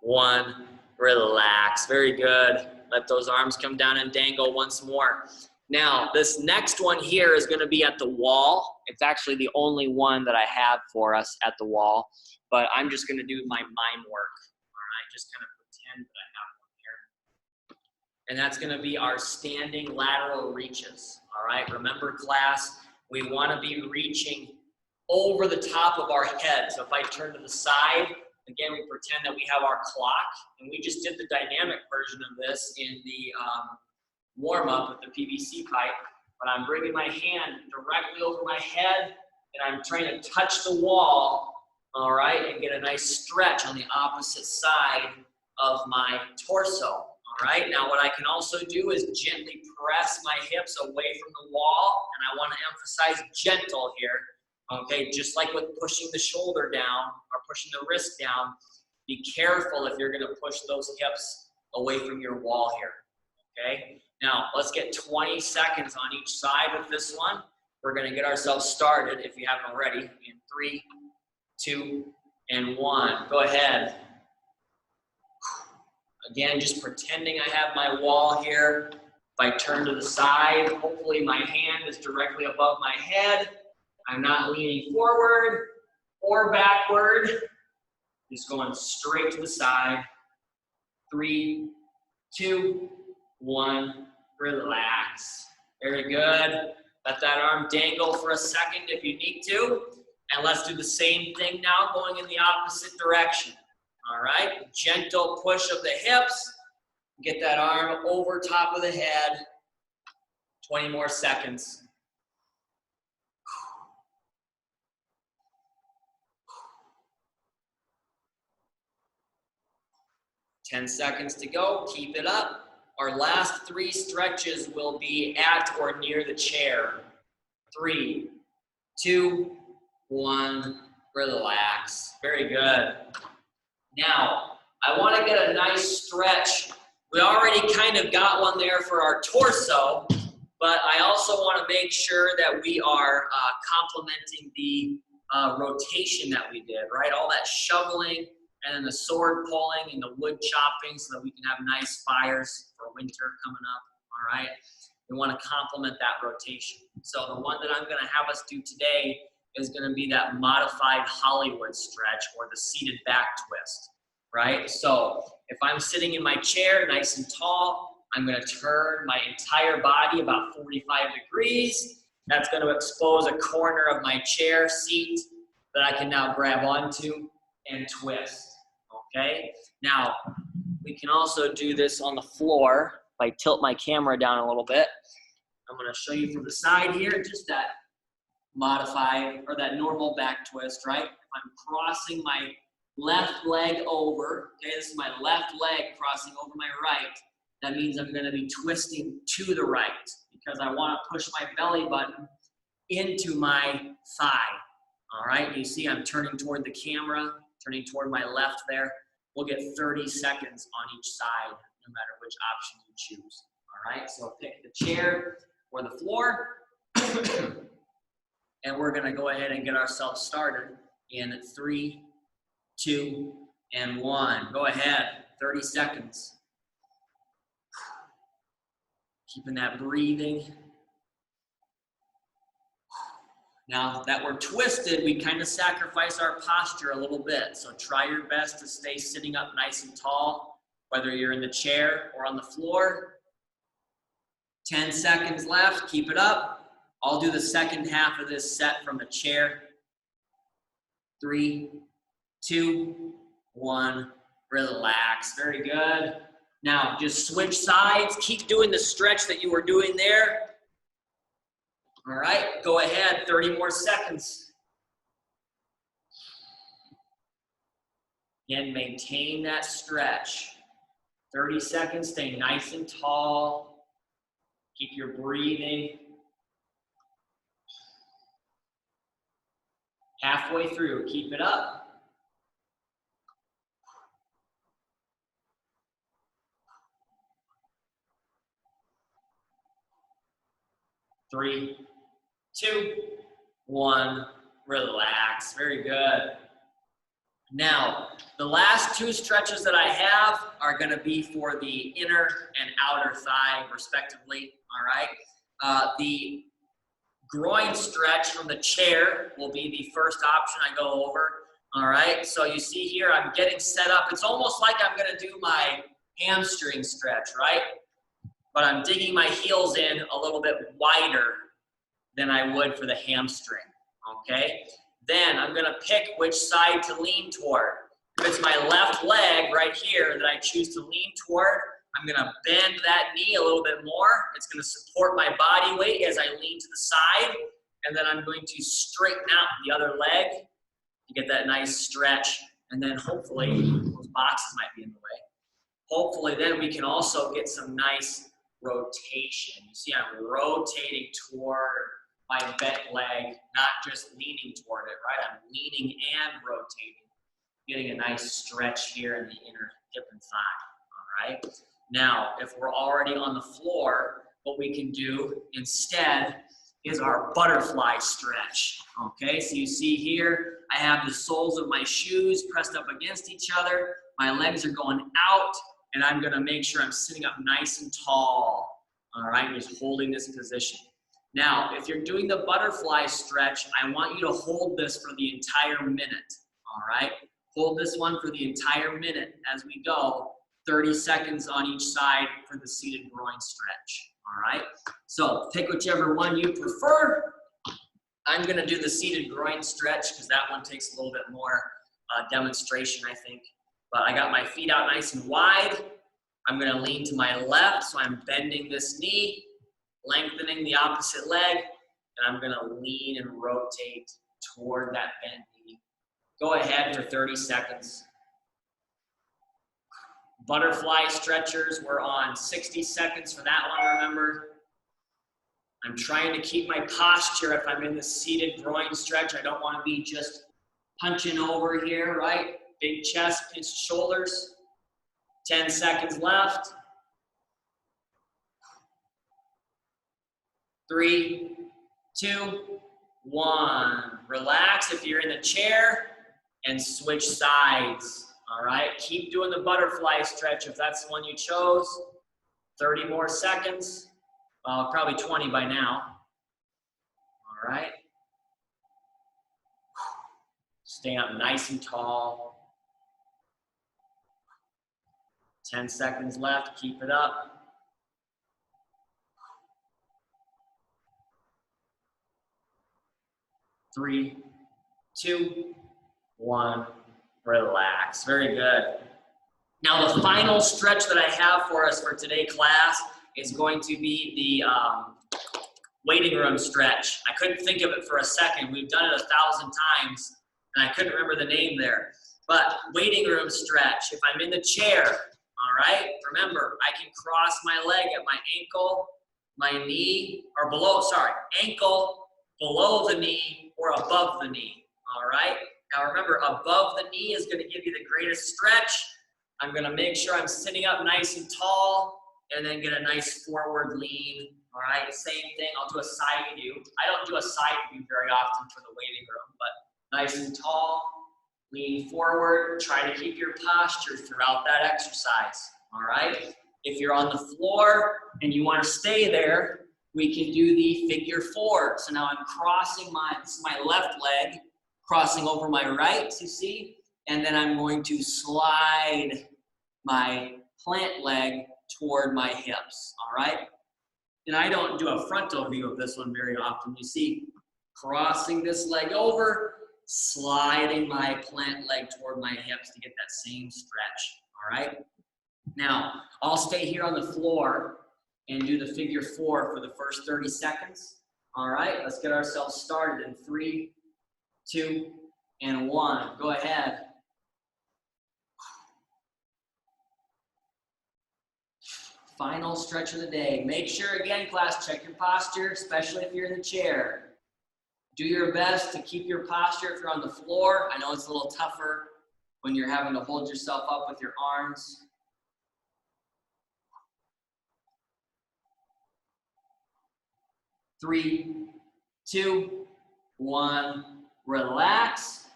1. Relax. Very good. Let those arms come down and dangle once more. Now, this next one here is going to be at the wall. It's actually the only one that I have for us at the wall, but I'm just going to do my mime work. All right, just kind of pretend that I have one here. And that's going to be our standing lateral reaches. All right, remember class, we want to be reaching over the top of our head. So if I turn to the side, again, we pretend that we have our clock, and we just did the dynamic version of this in the warm-up with the PVC pipe, but I'm bringing my hand directly over my head, and I'm trying to touch the wall, all right, and get a nice stretch on the opposite side of my torso, all right? Now, what I can also do is gently press my hips away from the wall, and I want to emphasize gentle here, okay? Just like with pushing the shoulder down or pushing the wrist down, be careful if you're going to push those hips away from your wall here, okay? Now, let's get 20 seconds on each side with this one. We're going to get ourselves started, if you haven't already, in 3, 2, and 1. Go ahead. Again, just pretending I have my wall here. If I turn to the side, hopefully my hand is directly above my head. I'm not leaning forward or backward. Just going straight to the side. 3, 2, 1. Relax. Very good. Let that arm dangle for a second if you need to. And let's do the same thing now, going in the opposite direction. All right? Gentle push of the hips. Get that arm over top of the head. 20 more seconds. 10 seconds to go. Keep it up. Our last 3 stretches will be at or near the chair. 3, 2, 1. Relax. Very good. Now, I want to get a nice stretch. We already kind of got one there for our torso, but I also want to make sure that we are complementing the rotation that we did, right? All that shoveling and then the sword pulling and the wood chopping so that we can have nice fires for winter coming up, all right? We want to complement that rotation. So the one that I'm going to have us do today is going to be that modified Hollywood stretch or the seated back twist, right? So if I'm sitting in my chair nice and tall, I'm going to turn my entire body about 45 degrees. That's going to expose a corner of my chair seat that I can now grab onto and twist, okay? Now, we can also do this on the floor. If I tilt my camera down a little bit, I'm going to show you from the side here, just that modified or that normal back twist, right? If I'm crossing my left leg over, okay, this is my left leg crossing over my right, that means I'm going to be twisting to the right because I want to push my belly button into my thigh, all right? You see I'm turning toward the camera, turning toward my left there. We'll get 30 seconds on each side, no matter which option you choose, all right? So pick the chair or the floor, and we're going to go ahead and get ourselves started in 3, 2, and 1. Go ahead, 30 seconds. Keeping that breathing. Now that we're twisted, we kind of sacrifice our posture a little bit. So try your best to stay sitting up nice and tall, whether you're in the chair or on the floor. 10 seconds left, keep it up. I'll do the second half of this set from the chair. 3, 2, 1, relax. Very good. Now just switch sides. Keep doing the stretch that you were doing there. All right, go ahead, 30 more seconds. Again, maintain that stretch. 30 seconds, stay nice and tall. Keep your breathing. Halfway through, keep it up. 3, 2, 1, relax. Very good. Now, the last 2 stretches that I have are going to be for the inner and outer thigh, respectively. All right. The groin stretch from the chair will be the first option I go over. All right. So you see here, I'm getting set up. It's almost like I'm going to do my hamstring stretch, right? But I'm digging my heels in a little bit wider than I would for the hamstring, okay? Then I'm gonna pick which side to lean toward. If it's my left leg right here that I choose to lean toward, I'm gonna bend that knee a little bit more. It's gonna support my body weight as I lean to the side, and then I'm going to straighten out the other leg to get that nice stretch, and then hopefully, those boxes might be in the way. Hopefully then we can also get some nice rotation. You see I'm rotating toward my bent leg, not just leaning toward it, right? I'm leaning and rotating, getting a nice stretch here in the inner hip and thigh, all right? Now, if we're already on the floor, what we can do instead is our butterfly stretch, okay? So you see here, I have the soles of my shoes pressed up against each other, my legs are going out, and I'm gonna make sure I'm sitting up nice and tall, all right? Just holding this position. Now, if you're doing the butterfly stretch, I want you to hold this for the entire minute, all right? Hold this one for the entire minute as we go, 30 seconds on each side for the seated groin stretch, all right? So pick whichever one you prefer. I'm gonna do the seated groin stretch because that one takes a little bit more demonstration, I think. But I got my feet out nice and wide. I'm gonna lean to my left, so I'm bending this knee, lengthening the opposite leg, and I'm gonna lean and rotate toward that bent knee. Go ahead for 30 seconds. Butterfly stretchers, we're on 60 seconds for that one, remember? I'm trying to keep my posture if I'm in the seated groin stretch. I don't wanna be just punching over here, right? Big chest, pinch shoulders. 10 seconds left. 3, 2, 1. Relax if you're in the chair and switch sides. All right, keep doing the butterfly stretch if that's the one you chose. 30 more seconds. Probably 20 by now. All right. Stay up nice and tall. 10 seconds left, keep it up. 3, 2, 1, relax. Very good. Now the final stretch that I have for us for today's class is going to be the waiting room stretch. I couldn't think of it for a second. We've done it 1,000 times and I couldn't remember the name there. But waiting room stretch, if I'm in the chair, all right, remember, I can cross my leg at my ankle, my knee, or below, sorry, ankle, below the knee, or above the knee, all right? Now remember, above the knee is gonna give you the greatest stretch. I'm gonna make sure I'm sitting up nice and tall, and then get a nice forward lean, all right? Same thing, I'll do a side view. I don't do a side view very often for the waiting room, but nice and tall, lean forward, try to keep your posture throughout that exercise, all right? If you're on the floor and you wanna stay there, we can do the figure 4. So now I'm crossing my left leg, crossing over my right, you see? And then I'm going to slide my plant leg toward my hips, all right? And I don't do a frontal view of this one very often. You see, crossing this leg over, sliding my plant leg toward my hips to get that same stretch, all right? Now, I'll stay here on the floor and do the figure 4 for the first 30 seconds. All right, let's get ourselves started in 3, 2, and 1. Go ahead. Final stretch of the day. Make sure, again, class, check your posture, especially if you're in the chair. Do your best to keep your posture if you're on the floor. I know it's a little tougher when you're having to hold yourself up with your arms. 3, 2, 1, relax.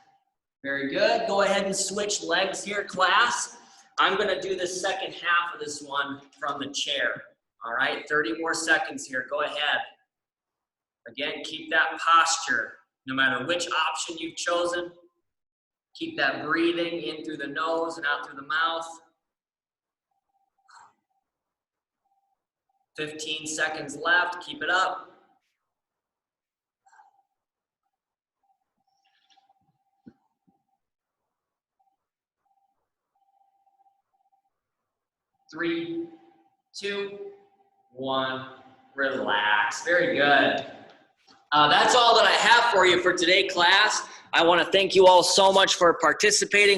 Very good. Go ahead and switch legs here, class. I'm going to do the second half of this one from the chair. All right, 30 more seconds here. Go ahead. Again, keep that posture. No matter which option you've chosen, keep that breathing in through the nose and out through the mouth. 15 seconds left. Keep it up. 3, 2, 1, relax. Very good. That's all that I have for you for today, class. I want to thank you all so much for participating.